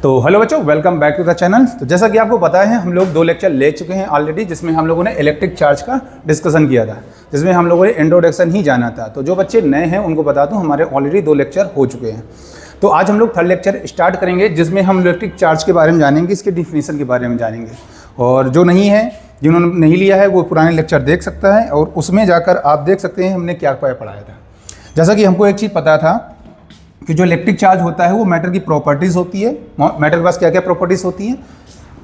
तो हेलो बच्चों, welcome back to the channel. तो जैसा कि आपको पता है, हम लोग 2 लेक्चर ले चुके हैं ऑलरेडी, जिसमें हम लोगों ने इलेक्ट्रिक चार्ज का डिस्कशन किया था, जिसमें हम लोगों ने इंट्रोडक्शन ही जाना था। तो जो बच्चे नए हैं उनको बता दूं, हमारे ऑलरेडी 2 लेक्चर हो चुके हैं। तो आज हम लोग 3rd लेक्चर स्टार्ट करेंगे, जिसमें हम इलेक्ट्रिक चार्ज के बारे में जानेंगे, इसके डिफिनीशन के बारे में जानेंगे। और जो नहीं है, जिन्होंने नहीं लिया है, वो पुराने लेक्चर देख सकता है और उसमें जाकर आप देख सकते हैं हमने क्या पढ़ाया था। जैसा कि हमको एक चीज़ पता था कि जो इलेक्ट्रिक चार्ज होता है वो मैटर की प्रॉपर्टीज़ होती है। मैटर के पास क्या क्या प्रॉपर्टीज़ होती हैं?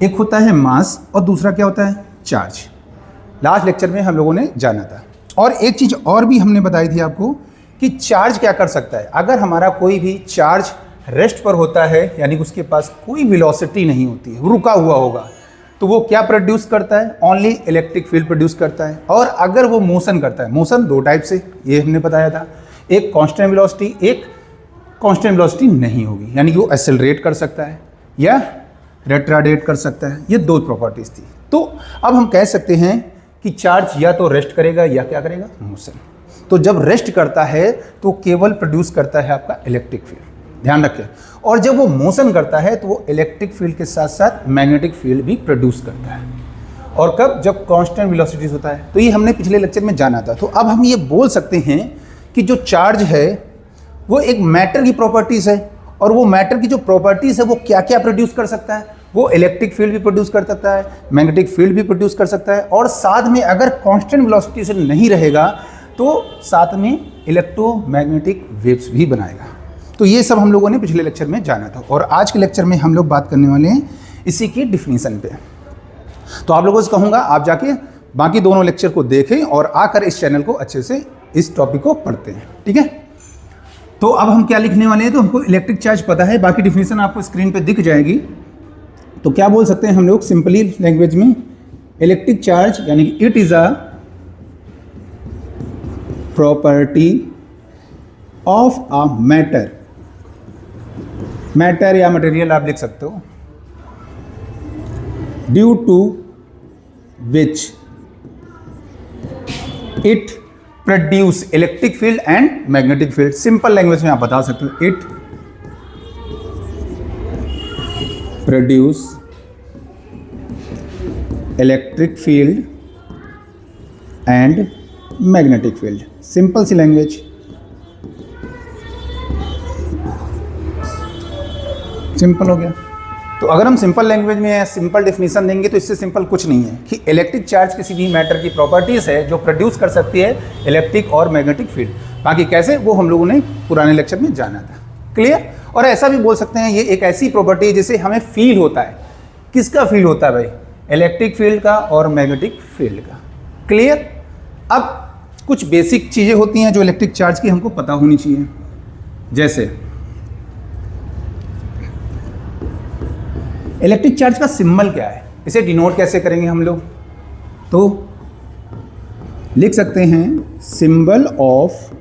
एक होता है मास और दूसरा क्या होता है? चार्ज। लास्ट लेक्चर में हम लोगों ने जाना था। और एक चीज़ और भी हमने बताई थी आपको कि चार्ज क्या कर सकता है। अगर हमारा कोई भी चार्ज रेस्ट पर होता है, यानी कि उसके पास कोई वेलोसिटी नहीं होती है, रुका हुआ होगा, तो वो क्या प्रोड्यूस करता है? ओनली इलेक्ट्रिक फील्ड प्रोड्यूस करता है। और अगर वो मोशन करता है, मोशन 2 टाइप से, ये हमने बताया था, एक कांस्टेंट वेलोसिटी, एक कांस्टेंट वेलोसिटी नहीं होगी, यानी कि वो एक्सेलरेट कर सकता है या रिटार्डेट कर सकता है। ये 2 प्रॉपर्टीज थी। तो अब हम कह सकते हैं कि चार्ज या तो रेस्ट करेगा या क्या करेगा? मोशन। तो जब रेस्ट करता है तो केवल प्रोड्यूस करता है आपका इलेक्ट्रिक फील्ड, ध्यान रखें। और जब वो मोशन करता है तो वो इलेक्ट्रिक फील्ड के साथ साथ मैग्नेटिक फील्ड भी प्रोड्यूस करता है। और कब? जब कांस्टेंट वेलोसिटीज होता है। तो ये हमने पिछले लेक्चर में जाना था। तो अब हम ये बोल सकते हैं कि जो चार्ज है वो एक मैटर की प्रॉपर्टीज़ है, और वो मैटर की जो प्रॉपर्टीज़ है वो क्या क्या प्रोड्यूस कर सकता है? वो इलेक्ट्रिक फील्ड भी प्रोड्यूस कर सकता है, मैग्नेटिक फील्ड भी प्रोड्यूस कर सकता है, और साथ में अगर कांस्टेंट वेलोसिटी से नहीं रहेगा तो साथ में इलेक्ट्रोमैग्नेटिक वेव्स भी बनाएगा। तो ये सब हम लोगों ने पिछले लेक्चर में जाना था, और आज के लेक्चर में हम लोग बात करने वाले हैं इसी की डिफिनीशन पे। तो आप लोगों से कहूँगा, आप जाके बाकी दोनों लेक्चर को देखें और आकर इस चैनल को अच्छे से इस टॉपिक को पढ़ते हैं, ठीक है। तो अब हम क्या लिखने वाले हैं? तो हमको इलेक्ट्रिक चार्ज पता है, बाकी डिफिनीशन आपको स्क्रीन पे दिख जाएगी। तो क्या बोल सकते हैं हम लोग सिंपली लैंग्वेज में? इलेक्ट्रिक चार्ज यानी कि it is a property of a matter. Matter या मटेरियल आप लिख सकते हो, due to which it produce electric field and magnetic field. Simple language में आप बता सकते हो, it produce electric field and magnetic field. Simple सी लैंग्वेज, सिंपल हो गया। तो अगर हम सिंपल लैंग्वेज में सिंपल डेफिनेशन देंगे तो इससे सिंपल कुछ नहीं है कि इलेक्ट्रिक चार्ज किसी भी मैटर की प्रॉपर्टीज़ है जो प्रोड्यूस कर सकती है इलेक्ट्रिक और मैग्नेटिक फील्ड। बाकी कैसे, वो हम लोगों ने पुराने लेक्चर में जाना था। क्लियर? और ऐसा भी बोल सकते हैं, ये एक ऐसी प्रॉपर्टी है जिसे हमें फील होता है। किसका फील होता है भाई? इलेक्ट्रिक फील्ड का और मैग्नेटिक फील्ड का। क्लियर? अब कुछ बेसिक चीज़ें होती हैं जो इलेक्ट्रिक चार्ज की हमको पता होनी चाहिए। जैसे इलेक्ट्रिक चार्ज का सिंबल क्या है, इसे डिनोट कैसे करेंगे हम लोग? तो लिख सकते हैं सिंबल ऑफ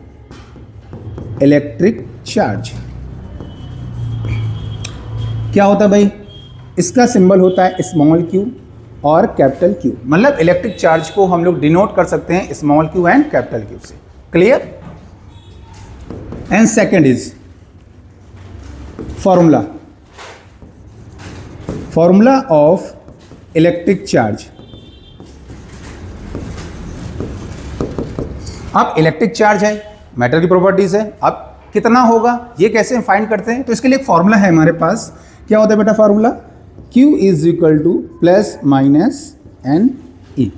इलेक्ट्रिक चार्ज। क्या होता है भाई? इसका सिंबल होता है स्मॉल क्यू और कैपिटल क्यू। मतलब इलेक्ट्रिक चार्ज को हम लोग डिनोट कर सकते हैं small Q and capital Q से। Clear? And second is formula of electric charge. अब इलेक्ट्रिक चार्ज है, मैटर की प्रॉपर्टीज है, अब कितना होगा ये कैसे फाइंड करते हैं? तो इसके लिए एक फॉर्मूला है हमारे पास। क्या होता है बेटा formula? Q is equal to plus minus n e.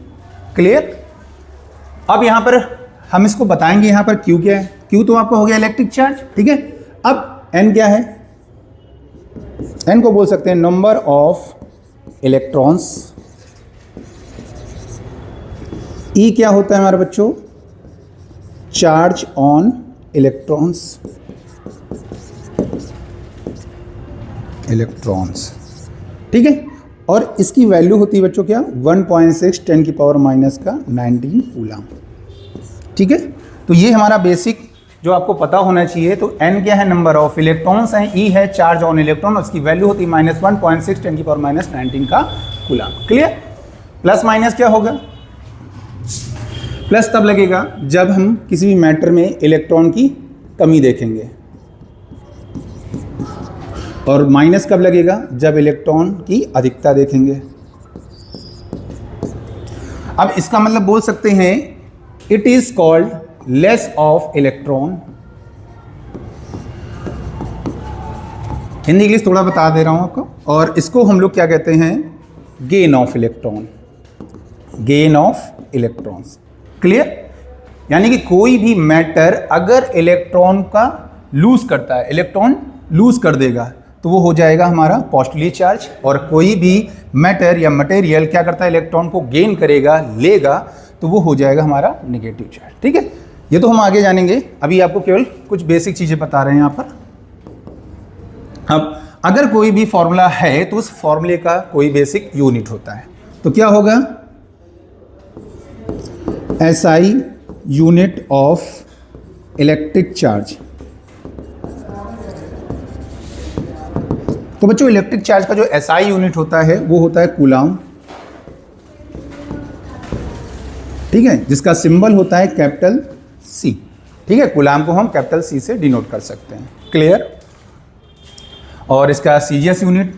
Clear? अब यहां पर हम इसको बताएंगे, यहां पर Q क्या है? Q तो आपको हो गया इलेक्ट्रिक चार्ज, ठीक है। अब N क्या है? N को बोल सकते हैं नंबर ऑफ इलेक्ट्रॉन्स। E क्या होता है हमारे बच्चों? Charge on electrons. ठीक है। और इसकी वैल्यू होती है बच्चों क्या? 1.6 10 की पावर माइनस का 19 कूलम। ठीक है। तो ये हमारा बेसिक जो आपको पता होना चाहिए। तो n क्या है? नंबर ऑफ इलेक्ट्रॉन्स हैं, E है चार्ज ऑन इलेक्ट्रॉन, उसकी वैल्यू होती है -1.6 10 की पावर माइनस 19 का कूलम। क्लियर? प्लस माइनस क्या होगा? प्लस तब लगेगा जब हम किसी भी मैटर में इलेक्ट्रॉन की कमी देखेंगे, और माइनस कब लगेगा? जब इलेक्ट्रॉन की अधिकता देखेंगे। अब इसका मतलब बोल सकते हैं it is called less of electron. Hindi English थोड़ा बता दे रहा हूं आपको। और इसको हम लोग क्या कहते हैं? Gain of electron, gain of electrons. Clear? यानी कि कोई भी मैटर अगर इलेक्ट्रॉन का लूज करता है, इलेक्ट्रॉन लूज कर देगा तो वो हो जाएगा हमारा पॉजिटिवली चार्ज। और कोई भी मैटर या मटेरियल क्या करता है? इलेक्ट्रॉन को गेन करेगा, लेगा, तो वो हो जाएगा हमारा नेगेटिव चार्ज। ठीक है, ये तो हम आगे जानेंगे, अभी आपको केवल कुछ बेसिक चीजें बता रहे हैं यहाँ पर। अब अगर कोई भी फॉर्मूला है तो उस फॉर्मूले का कोई बेसिक यूनिट होता है, तो क्या होगा? SI unit of electric charge. तो बच्चों इलेक्ट्रिक चार्ज का जो SI यूनिट होता है वो होता है कूलाम। ठीक है, जिसका सिंबल होता है कैपिटल C। ठीक है, कूलाम को हम कैपिटल C से डिनोट कर सकते हैं। क्लियर? और इसका CGS यूनिट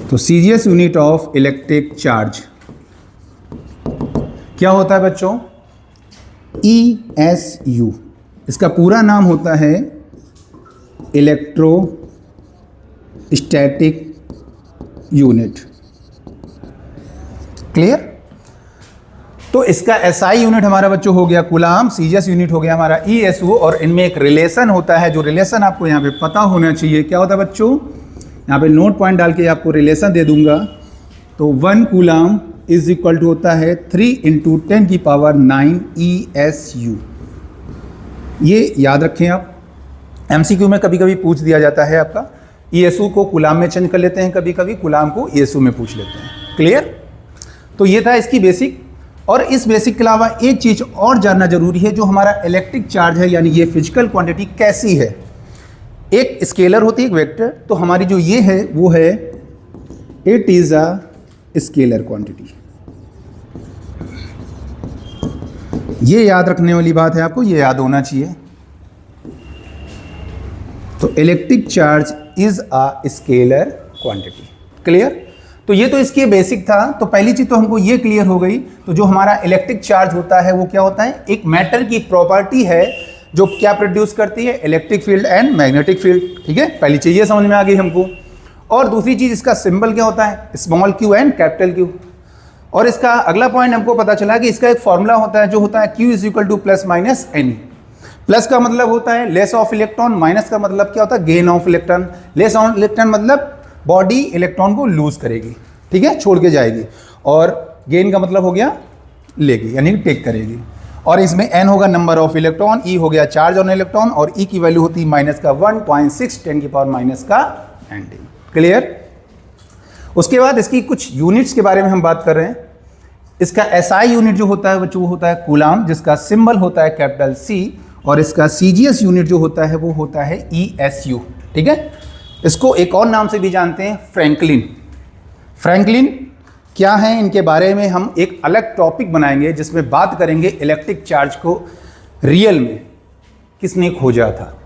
तो CGS unit of electric charge क्या होता है बच्चों? ESU। इसका पूरा नाम होता है इलेक्ट्रोस्टैटिक यूनिट। क्लियर? तो इसका SI यूनिट हमारा बच्चों हो गया कूलाम, CGS यूनिट हो गया हमारा ESU। और इनमें एक रिलेशन होता है, जो रिलेशन आपको यहाँ पे पता होना चाहिए। क्या होता है बच्चों? यहाँ पे नोट पॉइंट डाल के आपको रिलेशन दे दूंगा। तो 1 कूलाम इज इक्वल टू होता है 3 × 10⁹ ESU। ये याद रखें आप, MCQ में कभी कभी पूछ दिया जाता है आपका। ESU को कूलाम में चेंज कर लेते हैं, कभी कभी कूलाम को ESU में पूछ लेते हैं। क्लियर? तो ये था इसकी बेसिक। और इस बेसिक के अलावा एक चीज़ और जानना जरूरी है, जो हमारा इलेक्ट्रिक चार्ज है, यानी ये फिजिकल क्वांटिटी कैसी है। एक स्केलर होती है, एक वेक्टर। तो हमारी जो ये है वो है it is a scalar quantity. ये याद रखने वाली बात है, आपको ये याद होना चाहिए। तो electric charge is a scalar quantity. Clear? तो ये तो इसके बेसिक था। तो पहली चीज तो हमको ये क्लियर हो गई। तो जो हमारा इलेक्ट्रिक चार्ज होता है वो क्या होता है? एक मैटर की प्रॉपर्टी है जो क्या प्रोड्यूस करती है? Electric field and magnetic field. ठीक है, पहली चीज ये समझ में आ गई हमको। और दूसरी चीज, इसका सिंबल क्या होता है? Small q and capital Q। और इसका अगला पॉइंट हमको पता चला कि इसका एक फॉर्मूला होता है जो होता है Q = +-Ne। प्लस का मतलब होता है लेस ऑफ इलेक्ट्रॉन, माइनस का मतलब क्या होता है? Gain of electron. Less of electron मतलब बॉडी इलेक्ट्रॉन को लूज करेगी, ठीक है, छोड़ के जाएगी। और गेन का मतलब हो गया लेगी, यानी टेक करेगी। और इसमें n होगा नंबर ऑफ इलेक्ट्रॉन, e हो गया चार्ज ऑन इलेक्ट्रॉन, और e की वैल्यू होती है -1.6 10⁻⁻⁻⁰। क्लियर? उसके बाद इसकी कुछ यूनिट्स के बारे में हम बात कर रहे हैं। इसका SI यूनिट जो होता है वो होता है कूलाम, जिसका सिंबल होता है कैपिटल C। और इसका CGS यूनिट जो होता है वो होता है ESU। ठीक है, इसको एक और नाम से भी जानते हैं, फ्रैंकलिन। फ्रैंकलिन क्या है, इनके बारे में हम एक अलग टॉपिक बनाएंगे, जिसमें बात करेंगे इलेक्ट्रिक चार्ज को रियल में किसने खोजा था।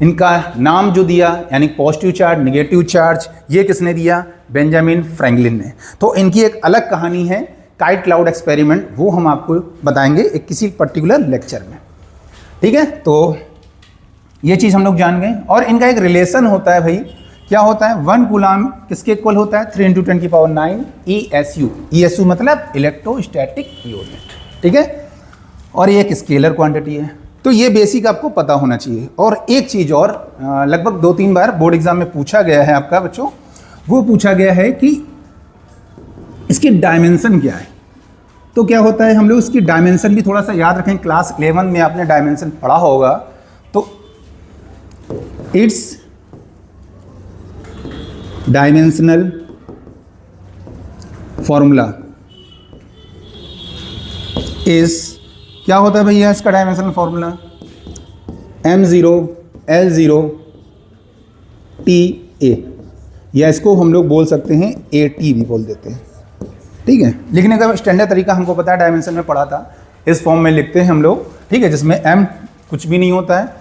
इनका नाम जो दिया, यानी पॉजिटिव चार्ज, नेगेटिव चार्ज, ये किसने दिया? बेंजामिन फ्रैंकलिन ने। तो इनकी एक अलग कहानी है, काइट क्लाउड एक्सपेरिमेंट, वो हम आपको बताएंगे एक किसी पर्टिकुलर लेक्चर में। ठीक है, तो ये चीज़ हम लोग जान गए। और इनका एक रिलेशन होता है भाई, क्या होता है? 1 कूलाम किसके इक्वल होता है? 3 × 10⁹ ESU। ESU मतलब इलेक्ट्रोस्टैटिक यूनिट। ठीक है, और ये एक स्केलर क्वांटिटी है। तो ये बेसिक आपको पता होना चाहिए। और एक चीज़ और, लगभग 2-3 बार बोर्ड एग्जाम में पूछा गया है आपका बच्चों, वो पूछा गया है कि इसकी डायमेंशन क्या है। तो क्या होता है, हम लोग इसकी डायमेंशन भी थोड़ा सा याद रखें। क्लास 11 में आपने डायमेंशन पढ़ा होगा। तो इट्स डायमेंशनल फॉर्मूला इज, क्या होता है भैया इसका dimensional formula? m0 l0 ta, या इसको हम लोग बोल सकते हैं AT भी बोल देते हैं। ठीक है, लिखने का स्टैंडर्ड तरीका हमको पता है, डायमेंशन में पढ़ा था। इस फॉर्म में लिखते हैं हम लोग, ठीक है, जिसमें m कुछ भी नहीं होता है,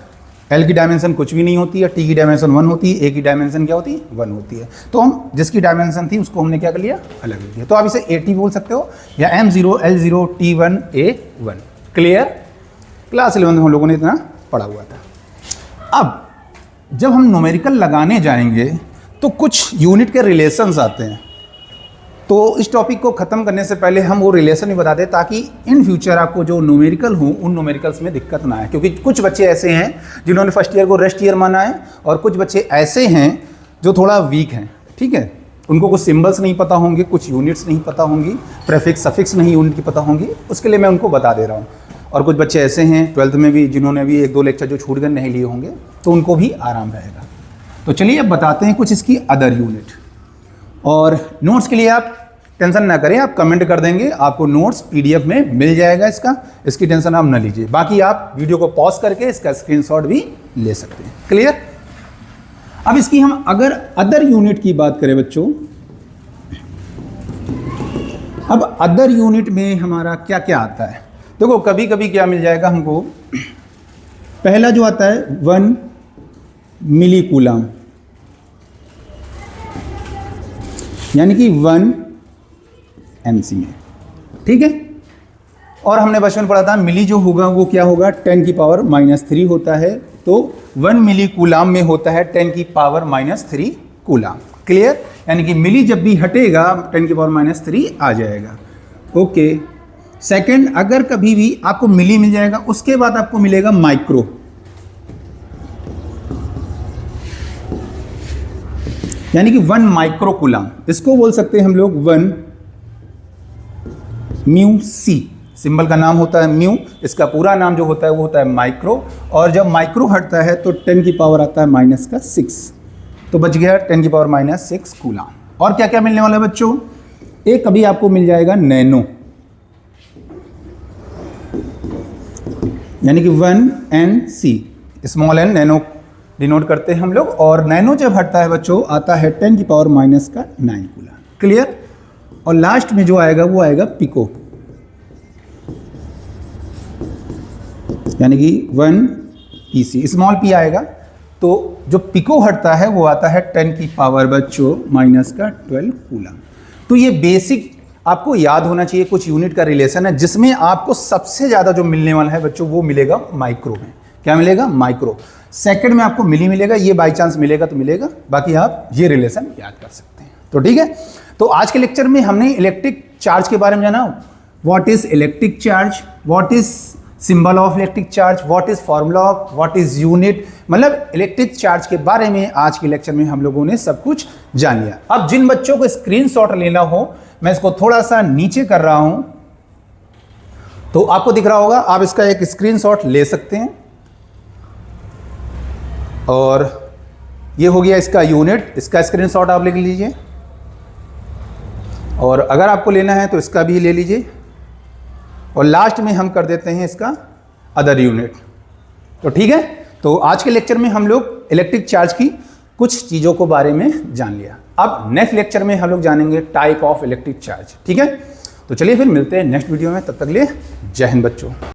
l की डायमेंशन कुछ भी नहीं होती है, t की डायमेंशन 1 होती है, a की डायमेंशन क्या होती है 1 होती है। तो हम जिसकी डायमेंशन थी उसको हमने क्या कर लिया, अलग लिख दिया। तो आप इसे at बोल सकते हो या m0 l0 t1 a1। Clear? Class 11 में हम लोगों ने इतना पढ़ा हुआ था। अब जब हम न्यूमेरिकल लगाने जाएंगे तो कुछ यूनिट के रिलेशंस आते हैं। तो इस टॉपिक को ख़त्म करने से पहले हम वो रिलेशन भी बता दें ताकि इन फ्यूचर आपको जो न्यूमेरिकल हो उन न्यूमेरिकल्स में दिक्कत ना आए, क्योंकि कुछ बच्चे ऐसे हैं जिन्होंने फर्स्ट ईयर को रेस्ट ईयर माना है और कुछ बच्चे ऐसे हैं जो थोड़ा वीक हैं, ठीक है, उनको कुछ सिंबल्स नहीं पता होंगे, कुछ यूनिट्स नहीं पता होंगी, प्रेफिक्स सफिक्स नहीं यूनिट की पता होंगी, उसके लिए मैं उनको बता दे रहा हूँ। और कुछ बच्चे ऐसे हैं 12th में भी जिन्होंने भी 1-2 लेक्चर जो छूट कर नहीं लिए होंगे, तो उनको भी आराम रहेगा। तो चलिए अब बताते हैं कुछ इसकी अदर यूनिट। और नोट्स के लिए आप टेंशन ना करें, आप कमेंट कर देंगे, आपको नोट्स पीडीएफ में मिल जाएगा इसकी टेंशन आप ना लीजिए। बाकी आप वीडियो को पॉज करके इसका स्क्रीनशॉट भी ले सकते हैं। क्लियर? अब इसकी हम अगर अदर यूनिट की बात करें बच्चों, अब अदर यूनिट में हमारा क्या क्या आता है। देखो कभी कभी क्या मिल जाएगा हमको, पहला जो आता है 1 मिली कूलम, यानी कि 1 MC में, ठीक है। और हमने बचपन में पढ़ा था मिली जो होगा वो क्या होगा 10⁻³ होता है। तो 1 मिली कूलम में होता है 10⁻³ कूलम। क्लियर? यानी कि मिली जब भी हटेगा 10⁻³ आ जाएगा। ओके। सेकंड, अगर कभी भी आपको मिली मिल जाएगा उसके बाद आपको मिलेगा माइक्रो, यानी कि 1 माइक्रो कूलम। इसको बोल सकते हैं हम लोग 1 म्यू सी, सिंबल का नाम होता है म्यू, इसका पूरा नाम जो होता है वो होता है माइक्रो। और जब माइक्रो हटता है तो 10 की पावर आता है -6, तो बच गया 10⁻⁻6 कूलम। और क्या क्या मिलने वाला है बच्चों, एक कभी आपको मिल जाएगा नैनो, यानी कि 1 NC, small n nano denote करते हैं हम लोग। और नैनो जब हटता है बच्चों आता है 10⁻⁹ कूलम। क्लियर? और लास्ट में जो आएगा वो आएगा पिको, यानी कि 1 PC, स्मॉल p आएगा। तो जो पिको हटता है वो आता है 10 की पावर बच्चों -12 कूलम। तो ये बेसिक आपको याद होना चाहिए, कुछ यूनिट का रिलेशन है जिसमें आपको सबसे ज़्यादा जो मिलने वाला है बच्चों वो मिलेगा माइक्रो में। क्या मिलेगा? माइक्रो। सेकंड में आपको मिली मिलेगा, ये बाई चांस मिलेगा तो मिलेगा, बाकी आप ये रिलेशन याद कर सकते हैं। तो ठीक है, तो आज के लेक्चर में हमने इलेक्ट्रिक चार्ज के बारे में जाना, what is electric charge, what is symbol of electric charge, what is formula of, what is unit, मतलब इलेक्ट्रिक चार्ज के बारे में आज के लेक्चर में हम लोगों ने सब कुछ जान लिया। अब जिन बच्चों को स्क्रीनशॉट लेना हो, मैं इसको थोड़ा सा नीचे कर रहा हूं तो आपको दिख रहा होगा, आप इसका एक स्क्रीनशॉट ले सकते हैं। और ये हो गया इसका यूनिट, इसका स्क्रीनशॉट आप ले लीजिए। और अगर आपको लेना है तो इसका भी ले लीजिए। और लास्ट में हम कर देते हैं इसका अदर यूनिट। तो ठीक है, तो आज के लेक्चर में हम लोग इलेक्ट्रिक चार्ज की कुछ चीज़ों को बारे में जान लिया। अब नेक्स्ट लेक्चर में हम लोग जानेंगे टाइप ऑफ इलेक्ट्रिक चार्ज। ठीक है, तो चलिए फिर मिलते हैं नेक्स्ट वीडियो में, तब तक लिए जय हिंद बच्चों।